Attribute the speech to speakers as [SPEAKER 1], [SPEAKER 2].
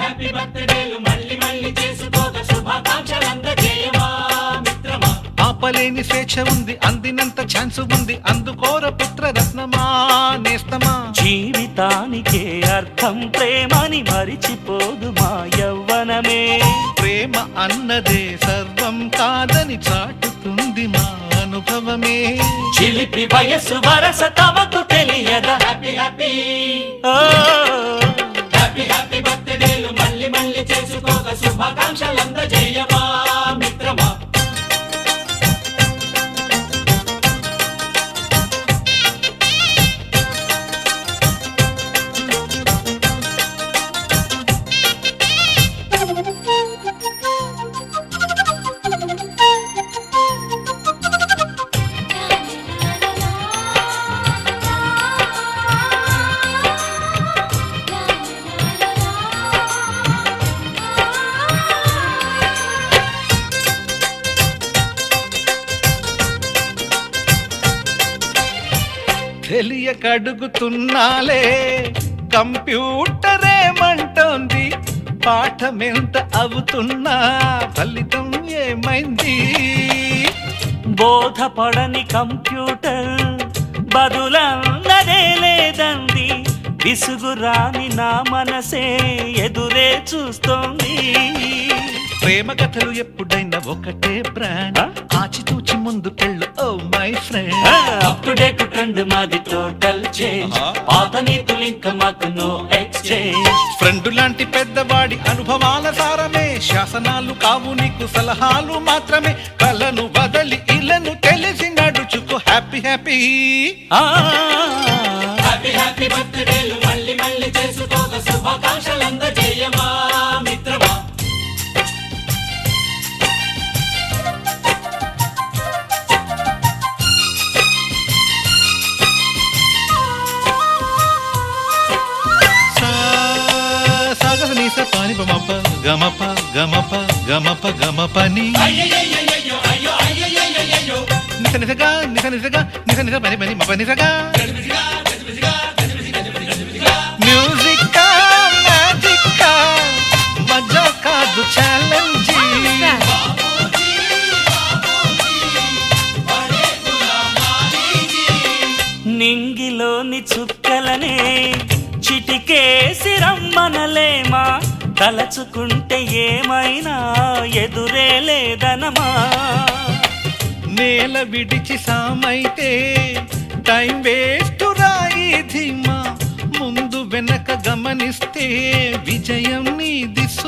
[SPEAKER 1] Happy బర్త్డేలు మళ్ళీ మళ్ళీ చేసుకోక శుభాకాంక్షలందజేయవా మిత్రమా.
[SPEAKER 2] ఆపలేని స్వేచ్ఛ ఉంది, అందినంత ఛాన్స్ ఉంది, అందుకోర పుత్ర రత్నమా నేస్తమా.
[SPEAKER 3] జీవితానికే అర్థం ప్రేమని మరిచిపోదు మా యవ్వనమే.
[SPEAKER 2] ప్రేమ అన్నదే సర్వం కాదని చాటుతుంది మా అనుభవమే.
[SPEAKER 3] చిలిపి వయసు వరస తమకు తెలియదా.
[SPEAKER 1] హ్యాపీ హ్యాపీ
[SPEAKER 3] ఓ,
[SPEAKER 1] హ్యాపీ హ్యాపీ బర్త్డేలు మళ్ళీ మళ్ళీ చేసుకోక శుభాకాంక్షలందజేయవా మిత్రమా.
[SPEAKER 2] తెలియకడుగుతున్నాలే కంప్యూటర్ ఏమంటోంది, పాఠమెంత అవుతున్నా ఫలితం ఏమైంది.
[SPEAKER 3] బోధపడని కంప్యూటర్ బదులన్నదే లేదంది. విసుగురాని నా మనసే ఎదురే చూస్తోంది.
[SPEAKER 2] ప్రేమ కథలు ఎప్పుడైనా ఒకటే బ్రాండ్, ఆచితూచి ముందుకెళ్ళు oh my friend.
[SPEAKER 3] Up to date trend మాది టోటల్ చేంజ్. పాత నీతులు ఇంకా మాకు నో ఎక్స్చేంజ్.
[SPEAKER 2] ఫ్రెండ్ లాంటి పెద్దవాడి అనుభవాల సారమే, శాసనాలు కావు నీకు సలహాలు మాత్రమే. కలను వదలి ఇలను తెలిసి నడుచుకో హ్యాపీ హ్యాపీ.
[SPEAKER 1] హ్యాపీ హ్యాపీ బర్త్డేలు మళ్ళీ మళ్ళీ చేసుకోక శుభాకాంక్షలందజేయవా మిత్రమా.
[SPEAKER 2] సాగనీస పాని బమప గమప గమప గమప గమపని
[SPEAKER 1] అయ్యయ్యయ్యయ్యో అయ్యో అయ్యయ్యయ్యో
[SPEAKER 2] నిస నిసగా నిస నిసగా నిస నిస పని పని మప నిసగా. మ్యూజిక్ మ్యాజిక్ మజా కాదు ఛాలెంజ్.
[SPEAKER 3] నింగిలోని చుక్కలనే చిటికేసి రమ్మనలేమా. తలచుకుంటే ఏమైనా ఎదురే లేదనమా.
[SPEAKER 2] నేల విడిచి సామైతే టైం వేస్ట్ రాయి ధీమా. ముందు వెనక గమనిస్తే విజయం నీది.